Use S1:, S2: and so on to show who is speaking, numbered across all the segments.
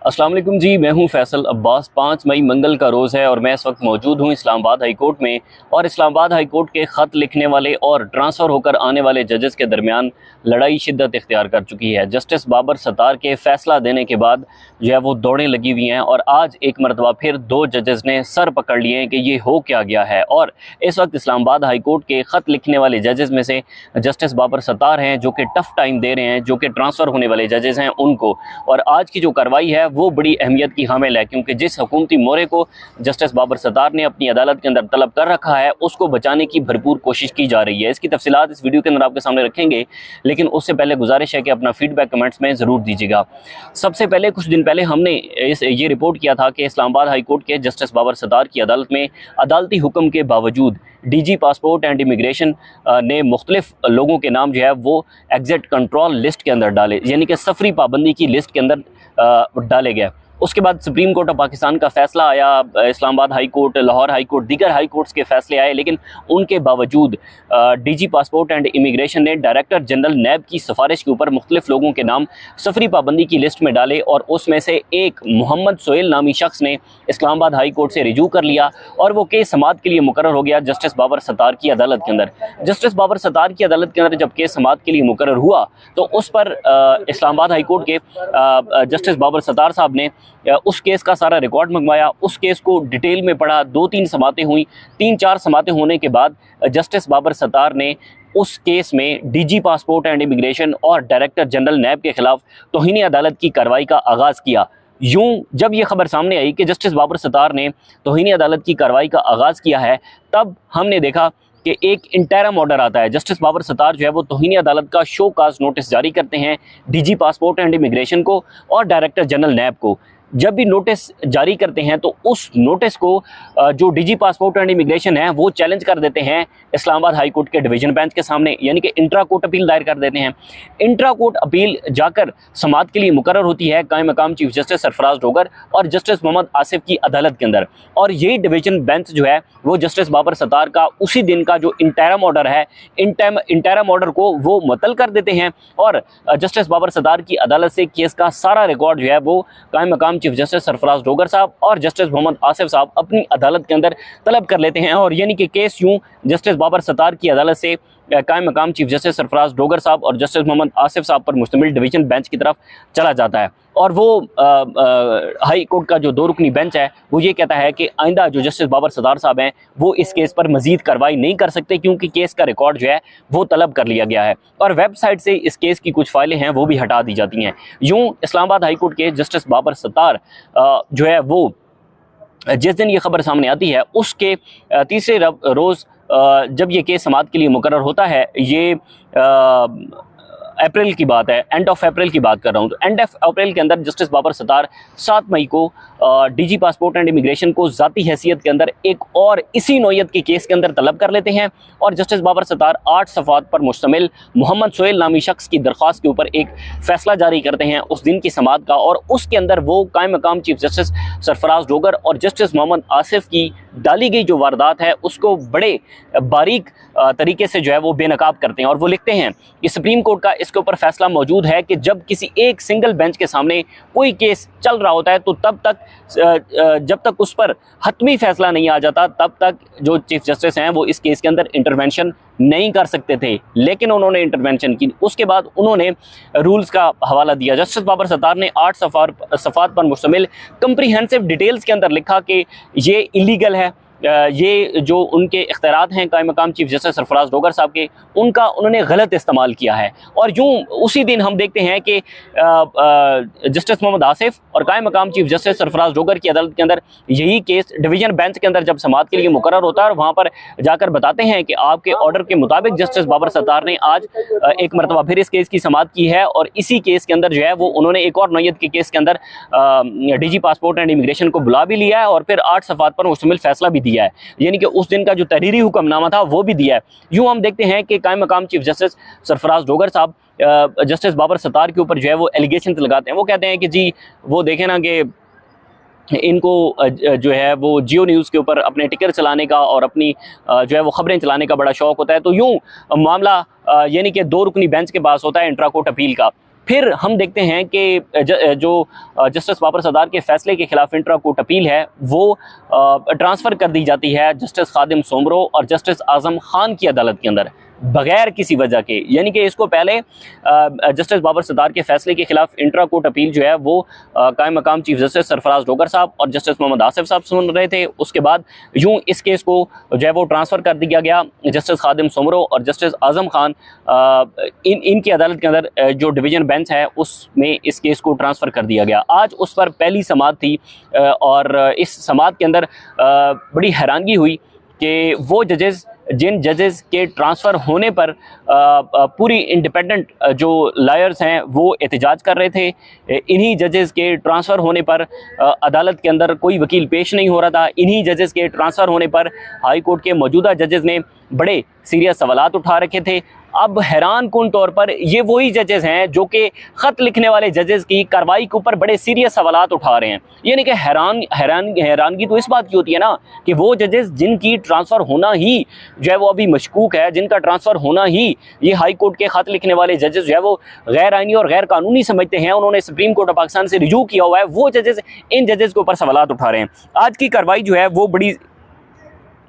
S1: अस्सलाम वालेकुम जी, मैं हूं फैसल अब्बास। 5 मई मंगल का रोज़ है और मैं इस वक्त मौजूद हूं इस्लामाबाद हाई कोर्ट में। और इस्लामाबाद हाई कोर्ट के ख़त लिखने वाले और ट्रांसफ़र होकर आने वाले जजेस के दरमियान लड़ाई शिद्दत इख्तियार कर चुकी है। जस्टिस बाबर सत्तार के फ़ैसला देने के बाद जो है वो दौड़ें लगी हुई हैं और आज एक मरतबा फिर 2 जजेस ने सर पकड़ लिए हैं कि ये हो क्या गया है। और इस वक्त इस्लामाबाद हाई कोर्ट के ख़त लिखने वाले जजेस में से जस्टिस बाबर सत्तार हैं जो कि टफ़ टाइम दे रहे हैं, जो कि ट्रांसफ़र होने वाले जजेस हैं उनको। और आज की जो कार्रवाई है वो बड़ी अहमियत की हामिल है, क्योंकि जिस हुकूमती मोरे को जस्टिस बाबर सत्तार ने अपनी अदालत के अंदर तलब कर रखा है उसको बचाने की भरपूर कोशिश की जा रही है। इसकी तफसीलात इस वीडियो के अंदर आपके सामने रखेंगे, लेकिन उससे पहले गुजारिश है कि अपना फीडबैक कमेंट्स में ज़रूर दीजिएगा। सबसे पहले कुछ दिन पहले हमने ये रिपोर्ट किया था कि इस्लामाबाद हाई कोर्ट के जस्टिस बाबर सत्तार की अदालत में अदालती हुक्म के बावजूद डीजी पासपोर्ट एंड इमिग्रेशन ने मुख्तलिफ लोगों के नाम जो है वो एग्जिट कंट्रोल लिस्ट के अंदर डाले, यानी कि सफरी पाबंदी की लिस्ट के अंदर डाले गए। उसके बाद सुप्रीम कोर्ट ऑफ पाकिस्तान का फैसला आया, Islamabad high court, Lahore high court, दीगर हाई कोर्ट्स के फैसले आए, लेकिन उनके बावजूद डीजी पासपोर्ट एंड इमिग्रेशन ने डायरेक्टर जनरल नैब की सिफारिश के ऊपर मुख्तलिफ लोगों के नाम सफरी पाबंदी की लिस्ट में डाले और उसमें से एक मोहम्मद सोहेल नामी शख्स ने इस्लामाबाद हाई कोर्ट से रिजू कर लिया और वो केस समाअत के लिए मुकर्रर हो गया जस्टिस बाबर सत्तार की अदालत के अंदर। जस्टिस बाबर सत्तार की अदालत के अंदर जब केस समाअत के लिए मुकर्रर हुआ तो उस पर इस्लामाबाद हाई कोर्ट के जस्टिस बाबर सत्तार साहब ने उस केस का सारा रिकॉर्ड मंगवाया, उस केस को डिटेल में पढ़ा। 2-3 समातें हुई। 3-4 समातें होने के बाद जस्टिस बाबर सत्तार ने उस केस में डीजी पासपोर्ट एंड इमिग्रेशन और डायरेक्टर जनरल नैब के खिलाफ तौहीन अदालत की कार्रवाई का आगाज़ किया। यूं जब ये खबर सामने आई कि जस्टिस बाबर सत्तार ने तौहीन अदालत की कार्रवाई का आगाज़ किया है, तब हमने देखा कि एक इंटरम ऑर्डर आता है। जस्टिस बाबर सत्तार जो है वो तौहीन अदालत का शो काज नोटिस जारी करते हैं डीजी पासपोर्ट एंड इमिग्रेशन को और डायरेक्टर जनरल नैब को। जब भी नोटिस जारी करते हैं तो उस नोटिस को जो डीजी पासपोर्ट एंड इमिग्रेशन है वो चैलेंज कर देते हैं इस्लामाबाद हाई कोर्ट के डिवीजन बेंच के सामने, यानी कि इंट्रा कोर्ट अपील दायर कर देते हैं। इंट्रा कोर्ट अपील जाकर समाअत के लिए मुकर्रर होती है कायम मकाम चीफ जस्टिस सरफराज डोगर और जस्टिस मोहम्मद आसिफ की अदालत के अंदर। और यही डिवीजन बेंच जो है वो जस्टिस बाबर सत्तार का उसी दिन का जो इंटरम ऑर्डर है, इंटरम ऑर्डर को वो मुअत्तल कर देते हैं और जस्टिस बाबर सत्तार की अदालत से केस का सारा रिकॉर्ड जो है वो कायम मकाम चीफ जस्टिस सरफराज डोगर साहब और जस्टिस मोहम्मद आसिफ साहब अपनी अदालत के अंदर तलब कर लेते हैं। और यानी कि केस यूं जस्टिस बाबर सत्तार की अदालत से कायम मकाम चीफ जस्टिस सरफराज डोगर साहब और जस्टिस मोहम्मद आसिफ साहब पर मुश्तमिल डिवीजन बेंच की तरफ चला जाता है। और वो हाई कोर्ट का जो 2 रुकनी बेंच है वो ये कहता है कि आइंदा जो जस्टिस बाबर सत्तार साहब हैं वो इस केस पर मजीद कार्रवाई नहीं कर सकते, क्योंकि केस का रिकॉर्ड जो है वो तलब कर लिया गया है और वेबसाइट से इस केस की कुछ फाइलें हैं वो भी हटा दी जाती हैं। यूँ इस्लामाबाद हाई कोर्ट के जस्टिस बाबर सत्तार जो है वो जिस दिन ये खबर सामने आती है उसके तीसरे रोज़ जब ये केस समाअत के लिए मुकर्रर होता है, ये अप्रैल की बात है, एंड ऑफ अप्रैल की बात कर रहा हूँ, तो एंड ऑफ अप्रैल के अंदर जस्टिस बाबर सत्तार 7 मई को डीजी पासपोर्ट एंड इमिग्रेशन को ज़ाती हैसियत के अंदर एक और इसी नौयत के केस के अंदर तलब कर लेते हैं और जस्टिस बाबर सत्तार 8 सफ़ात पर मुश्तमिल मोहम्मद सोहेल नामी शख्स की दरख्वास्त के ऊपर एक फ़ैसला जारी करते हैं उस दिन की समाअत का। और उसके अंदर वो कायम मकाम चीफ जस्टिस सरफराज डोगर और जस्टिस मोहम्मद आसिफ की डाली गई जो वारदात है उसको बड़े बारीक तरीके से जो है वो बेनकाब करते हैं और वो लिखते हैं कि सुप्रीम कोर्ट का इसके ऊपर फैसला मौजूद है कि जब किसी एक सिंगल बेंच के सामने कोई केस चल रहा होता है तो तब तक जब तक उस पर हतमी फैसला नहीं आ जाता तब तक जो चीफ जस्टिस हैं वो इस केस के अंदर इंटरवेंशन नहीं कर सकते थे, लेकिन उन्होंने इंटरवेंशन की। उसके बाद उन्होंने रूल्स का हवाला दिया। जस्टिस बाबर सत्तार ने 8 सफ़ात पर मुश्तमिल कंप्रीहेंसिव डिटेल्स के अंदर लिखा कि ये इलीगल है, ये जो उनके इख्तियारात हैं कायम मकाम चीफ जस्टिस सरफराज डोगर साहब के, उनका उन्होंने गलत इस्तेमाल किया है। और यूँ उसी दिन हम देखते हैं कि जस्टिस मोहम्मद आसिफ और कायम मकाम चीफ जस्टिस सरफराज डोगर की अदालत के अंदर यही केस डिवीजन बेंच के अंदर जब समाअत के लिए मुकर्रर होता है और वहाँ पर जाकर बताते हैं कि आपके ऑर्डर के मुताबिक जस्टिस बाबर सत्तार ने आज एक मरतबा फिर इस केस की समाअत की है और इसी केस के अंदर जो है वो उन्होंने एक और नौयत के केस के अंदर डीजी पासपोर्ट एंड इमिग्रेशन को बुला भी लिया है और फिर 8 सफ़ात पर मुश्तमिल फैसला भी दिया है, यानी कि उस दिन का जो तहरीरी हुक्मनामा था वो भी दिया है। यूँ हम देखते हैं कि कायम मकाम चीफ जस्टिस सरफराज डोगर साहब जस्टिस बाबर सत्तार के ऊपर जो है वो एलिगेशन लगाते हैं। वो कहते हैं कि जी वो देखें ना कि इनको जो है वो जियो न्यूज़ के ऊपर अपने टिकर चलाने का और अपनी जो है वो खबरें चलाने का बड़ा शौक होता है। तो यूँ मामला यानी कि 2 रुकनी बेंच के पास होता है इंट्रा कोर्ट अपील का। फिर हम देखते हैं कि जो जस्टिस बाबर सत्तार के फैसले के खिलाफ इंट्रा कोर्ट अपील है वो ट्रांसफ़र कर दी जाती है जस्टिस खादिम सोमरो और जस्टिस आज़म खान की अदालत के अंदर बगैर किसी वजह के। यानी कि इसको पहले जस्टिस बाबर सत्तार के फैसले के खिलाफ इंट्रा कोर्ट अपील जो है वो कायम मकाम चीफ जस्टिस सरफराज डोगर साहब और जस्टिस मोहम्मद आसिफ साहब सुन रहे थे। उसके बाद यूं इस केस को जो है वो ट्रांसफ़र कर दिया गया जस्टिस खादिम सोमरो और जस्टिस आज़म खान इनकी अदालत के अंदर जो डिवीज़न बेंच है उसमें इस केस को ट्रांसफ़र कर दिया गया। आज उस पर पहली समाअत थी और इस समाअत के अंदर बड़ी हैरानगी हुई कि वो जजेस जिन जजेस के ट्रांसफ़र होने पर पूरी इंडिपेंडेंट जो लायर्स हैं वो एहतजाज कर रहे थे, इन्हीं जजेस के ट्रांसफ़र होने पर अदालत के अंदर कोई वकील पेश नहीं हो रहा था। इन्हीं जजेस के ट्रांसफ़र होने पर हाई कोर्ट के मौजूदा जजेस ने बड़े सीरियस सवालात उठा रखे थे। अब हैरान कुन तौर पर ये वही जजेस हैं जो कि ख़त लिखने वाले जजेस की कार्रवाई के ऊपर बड़े सीरियस सवालात उठा रहे हैं। यानी कि हैरानगी तो इस बात की होती है ना कि वो जजेस जिनकी ट्रांसफ़र होना ही जो है वो अभी मशकूक है, जिनका ट्रांसफ़र होना ही ये हाई कोर्ट के ख़त लिखने वाले जजेस जो है वो गैर आइनी और गैर कानूनी समझते हैं, उन्होंने सुप्रीम कोर्ट ऑफ पाकिस्तान से रिजू किया हुआ है, वो जजेस इन जजेस के ऊपर सवालात उठा रहे हैं। आज की कार्रवाई जो है वो बड़ी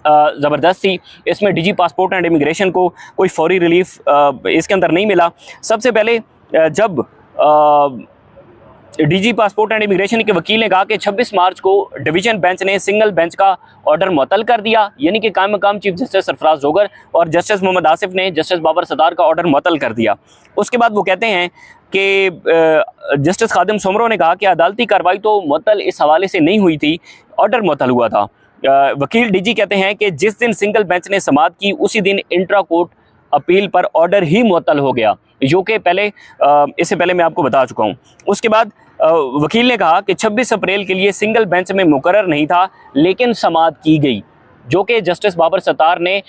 S1: ज़बरदस्त थी। इसमें डीजी पासपोर्ट एंड इमिग्रेशन को कोई फौरी रिलीफ इसके अंदर नहीं मिला। सबसे पहले जब डीजी पासपोर्ट एंड इमिग्रेशन के वकील ने कहा कि 26 मार्च को डिवीज़न बेंच ने सिंगल बेंच का ऑर्डर मुअत्तल कर दिया, यानी कि कायम मकाम चीफ जस्टिस सरफराज डोगर और जस्टिस मोहम्मद आसिफ ने जस्टिस बाबर सत्तार का ऑर्डर मुअत्तल कर दिया। उसके बाद वो कहते हैं कि जस्टिस खादिम सोमरो ने कहा कि अदालती कार्रवाई तो मुअत्तल इस हवाले से नहीं हुई थी, ऑर्डर मुअत्तल हुआ था। वकील डीजी कहते हैं कि जिस दिन सिंगल बेंच ने समाअत की उसी दिन इंट्रा कोर्ट अपील पर ऑर्डर ही मुअत्तल हो गया, जो कि पहले इससे पहले मैं आपको बता चुका हूँ। उसके बाद वकील ने कहा कि 26 अप्रैल के लिए सिंगल बेंच में मुकर्रर नहीं था, लेकिन समाअत की गई, जो कि जस्टिस बाबर सत्तार ने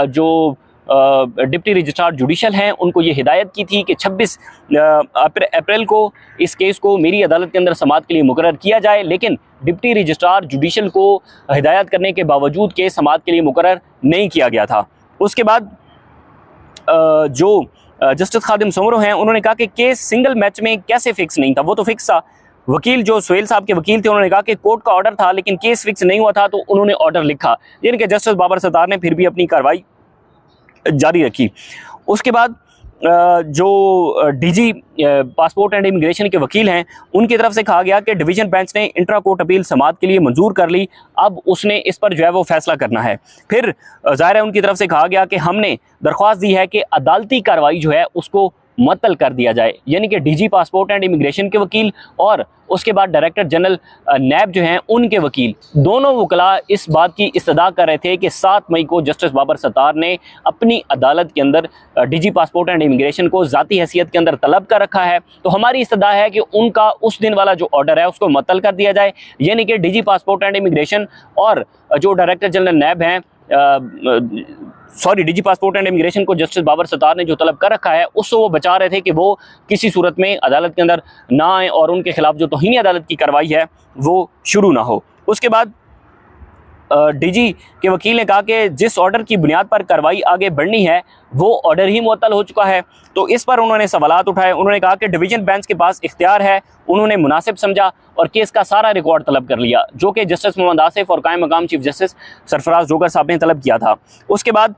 S1: जो डिप्टी रजिस्ट्रार जुडिशल हैं उनको ये हिदायत की थी कि 26 अप्रैल को इस केस को मेरी अदालत के अंदर समाअत के लिए मुकर्रर किया जाए, लेकिन डिप्टी रजिस्ट्रार जुडिशल को हिदायत करने के बावजूद केस समाअत के लिए मुकर्रर नहीं किया गया था। उसके बाद जो जस्टिस खादिम सोमरो हैं उन्होंने कहा कि केस सिंगल मैच में कैसे फिक्स नहीं था, वो तो फिक्स था। वकील जो सोहेल साहब के वकील थे उन्होंने कहा कि कोर्ट का ऑर्डर था लेकिन केस फिक्स नहीं हुआ था, तो उन्होंने ऑर्डर लिखा, यानी कि जस्टिस बाबर सत्तार ने फिर भी अपनी कार्रवाई जारी रखी। उसके बाद जो डीजी पासपोर्ट एंड इमिग्रेशन के वकील हैं उनकी तरफ से कहा गया कि डिवीज़न बेंच ने इंट्रा कोर्ट अपील समाअत के लिए मंजूर कर ली, अब उसने इस पर जो है वो फैसला करना है। फिर ज़ाहिर है उनकी तरफ से कहा गया कि हमने दरख्वास्त दी है कि अदालती कार्रवाई जो है उसको मुअत्तल कर दिया जाए, यानी कि डीजी पासपोर्ट एंड इमिग्रेशन के वकील और उसके बाद डायरेक्टर जनरल नैब जो हैं उनके वकील, दोनों वकला इस बात की इस्तदा कर रहे थे कि 7 मई को जस्टिस बाबर सत्तार ने अपनी अदालत के अंदर डीजी पासपोर्ट एंड इमिग्रेशन को ज़ाती हैसियत के अंदर तलब कर रखा है, तो हमारी इस्तदा है कि उनका उस दिन वाला जो ऑर्डर है उसको मुअत्तल कर दिया जाए, यानी कि डीजी पासपोर्ट एंड इमिग्रेशन और जो डायरेक्टर जनरल नैब हैं डीजी पासपोर्ट एंड इमिग्रेशन को जस्टिस बाबर सत्तार ने जो तलब कर रखा है उससे वो बचा रहे थे कि वो किसी सूरत में अदालत के अंदर ना आए और उनके खिलाफ जो तौहीन अदालत की कार्रवाई है वो शुरू ना हो। उसके बाद डीजी के वकील ने कहा कि जिस ऑर्डर की बुनियाद पर कार्रवाई आगे बढ़नी है वो ऑर्डर ही मुअत्तल हो चुका है, तो इस पर उन्होंने सवालात उठाए। उन्होंने कहा कि डिवीज़न बेंच के पास इख्तियार है, उन्होंने मुनासिब समझा और केस का सारा रिकॉर्ड तलब कर लिया, जो कि जस्टिस मोहम्मद आसिफ और कायम मकाम चीफ जस्टिस सरफराज डोगर साहब ने तलब किया था। उसके बाद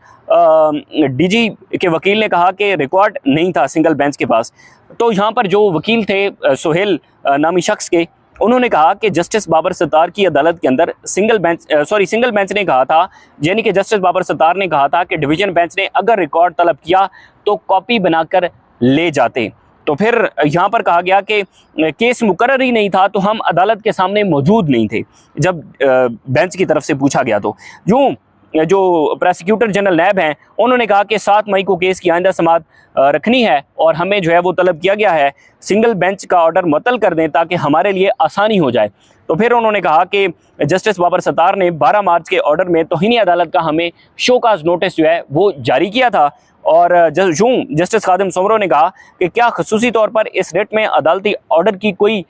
S1: डीजी के वकील ने कहा कि रिकॉर्ड नहीं था सिंगल बेंच के पास, तो यहाँ पर जो वकील थे सोहेल नामी शख्स के, उन्होंने कहा कि जस्टिस बाबर सत्तार की अदालत के अंदर सिंगल बेंच ने कहा था, यानी कि जस्टिस बाबर सत्तार ने कहा था कि डिवीज़न बेंच ने अगर रिकॉर्ड तलब किया तो कॉपी बनाकर ले जाते। तो फिर यहाँ पर कहा गया कि केस मुकर्रर ही नहीं था तो हम अदालत के सामने मौजूद नहीं थे जब बेंच की तरफ से पूछा गया। तो यूँ जो प्रोसिक्यूटर जनरल नैब हैं उन्होंने कहा कि 7 मई को केस की आइंदा समाअत रखनी है और हमें जो है वो तलब किया गया है सिंगल बेंच का ऑर्डर मुअत्तल कर दें ताकि हमारे लिए आसानी हो जाए। तो फिर उन्होंने कहा कि जस्टिस बाबर सत्तार ने 12 मार्च के ऑर्डर में तौहीनी अदालत का हमें शोकाज नोटिस जो है वो जारी किया था, और जस्टिस खादिम सोमरो ने कहा कि क्या खसूसी तौर पर इस रेट में अदालती ऑर्डर की कोई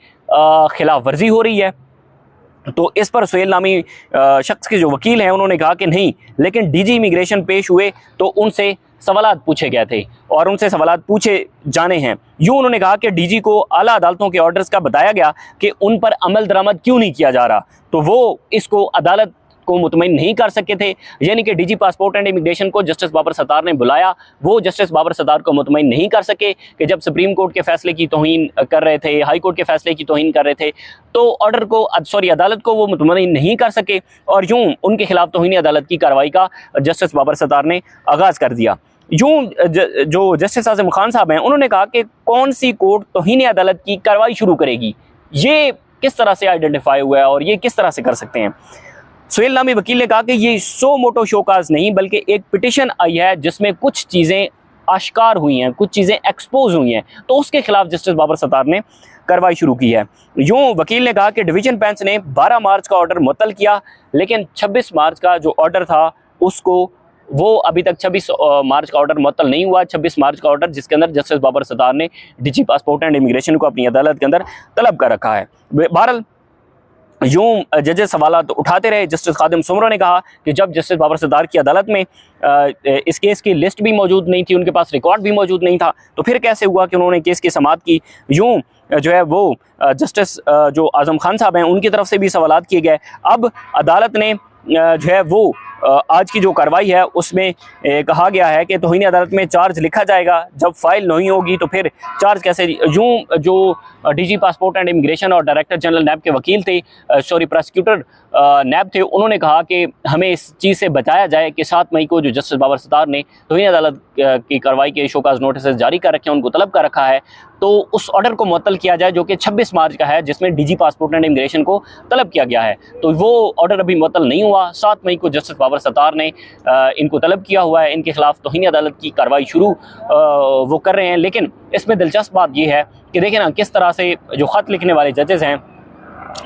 S1: खिलाफ वर्जी हो रही है। तो इस पर सोहेल नामी शख्स के जो वकील हैं उन्होंने कहा कि नहीं, लेकिन डीजी इमिग्रेशन पेश हुए तो उनसे सवालात पूछे गए थे और उनसे सवालात पूछे जाने हैं। यूं उन्होंने कहा कि डीजी को आला अदालतों के ऑर्डर्स का बताया गया कि उन पर अमल दरामद क्यों नहीं किया जा रहा, तो वो इसको अदालत को मुतमईन नहीं कर सके थे। यानी कि डीजी पासपोर्ट एंड इमिग्रेशन को जस्टिस बाबर सत्तार ने बुलाया, वो जस्टिस बाबर सत्तार को मुतमईन नहीं कर सके कि जब सुप्रीम कोर्ट के फैसले की तौहीन कर रहे थे, हाई कोर्ट के फैसले की तौहीन कर रहे थे, तो ऑर्डर को अदालत को वो मुतमईन नहीं कर सके और यूं उनके खिलाफ तौहीन अदालत की कार्रवाई का जस्टिस बाबर सत्तार ने आगाज़ कर दिया। यूं जो जस्टिस आज़म खान साहब हैं उन्होंने कहा कि कौन सी कोर्ट तौहीन अदालत की कार्रवाई शुरू करेगी, ये किस तरह से आइडेंटिफाई हुआ है और ये किस तरह से कर सकते हैं। सुहेल नामी वकील ने कहा कि ये सो मोटो शोकाज नहीं बल्कि एक पिटिशन आई है जिसमें कुछ चीज़ें आश्कार हुई हैं, कुछ चीज़ें एक्सपोज हुई हैं, तो उसके खिलाफ जस्टिस बाबर सत्तार ने कार्रवाई शुरू की है। यूं वकील ने कहा कि डिवीजन बेंच ने 12 मार्च का ऑर्डर मुअत्तल किया, लेकिन 26 मार्च का जो ऑर्डर था उसको वो अभी तक 26 मार्च का ऑर्डर मुअत्तल नहीं हुआ। 26 मार्च का ऑर्डर जिसके अंदर जस्टिस बाबर सत्तार ने डीजी पासपोर्ट एंड इमिग्रेशन को अपनी अदालत के अंदर तलब कर रखा है। बहरहाल यूं जजेस सवालात उठाते रहे। जस्टिस खादिम सुमरो ने कहा कि जब जस्टिस बाबर सत्तार की अदालत में इस केस की लिस्ट भी मौजूद नहीं थी, उनके पास रिकॉर्ड भी मौजूद नहीं था, तो फिर कैसे हुआ कि उन्होंने केस की समाअत की। यूं जो है वो जस्टिस जो आज़म खान साहब हैं उनकी तरफ से भी सवालात किए गए। अब अदालत ने जो है वो आज की जो कार्रवाई है उसमें कहा गया है कि तौहीन अदालत में चार्ज लिखा जाएगा, जब फाइल नहीं होगी तो फिर चार्ज कैसे। यूं जो डीजी पासपोर्ट एंड इमिग्रेशन और डायरेक्टर जनरल नैब के वकील थे, प्रोसिक्यूटर नैब थे, उन्होंने कहा कि हमें इस चीज़ से बचाया जाए कि 7 मई को जो जस्टिस बाबर सत्तार ने तौहीन अदालत की कार्रवाई के शोकाज नोटिस जारी कर रखे हैं, उनको तलब कर रखा है, तो उस ऑर्डर को मुअत्तल किया जाए जो कि 26 मार्च का है, जिसमें डीजी पासपोर्ट एंड इमिग्रेशन को तलब किया गया है। तो वो ऑर्डर अभी मुअत्तल नहीं हुआ। 7 मई को जस्टिस बाबर सत्तार ने इनको तलब किया हुआ है, इनके खिलाफ तौहीन अदालत की कार्रवाई शुरू वो कर रहे हैं। लेकिन इसमें दिलचस्प बात यह है कि देखें ना किस तरह से जो ख़त लिखने वाले जजेस हैं,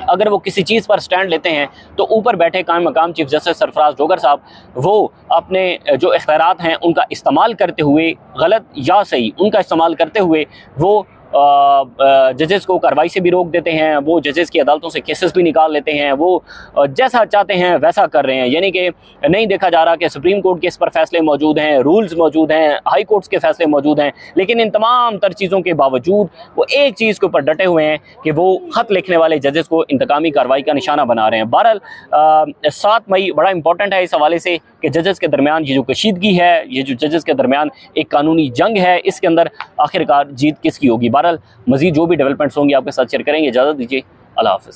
S1: अगर वो किसी चीज़ पर स्टैंड लेते हैं तो ऊपर बैठे कायम मकाम चीफ जस्टिस सरफराज डोगर साहब वो अपने जो इख्तियारात हैं उनका इस्तेमाल करते हुए, गलत या सही उनका इस्तेमाल करते हुए वो जजेस को कार्रवाई से भी रोक देते हैं, वो जजेस की अदालतों से केसेस भी निकाल लेते हैं, वो जैसा चाहते हैं वैसा कर रहे हैं। यानी कि नहीं देखा जा रहा कि सुप्रीम कोर्ट के इस पर फैसले मौजूद हैं, रूल्स मौजूद हैं, हाई कोर्ट्स के फैसले मौजूद हैं, लेकिन इन तमाम तर चीज़ों के बावजूद वो एक चीज़ के ऊपर डटे हुए हैं कि वो ख़त लिखने वाले जजेस को इंतकामी कार्रवाई का निशाना बना रहे हैं। बहरहाल 7 मई बड़ा इंपॉर्टेंट है इस हवाले से कि जजेस के दरमियान ये जो कशीदगी है, ये जो जजेस के दरमियान एक कानूनी जंग है, इसके अंदर आखिरकार जीत किसकी होगी। बहरहाल मज़ीद जो भी डेवलपमेंट्स होंगी आपके साथ शेयर करेंगे। इजाज़त दीजिए, अल्लाह हाफ़िज़।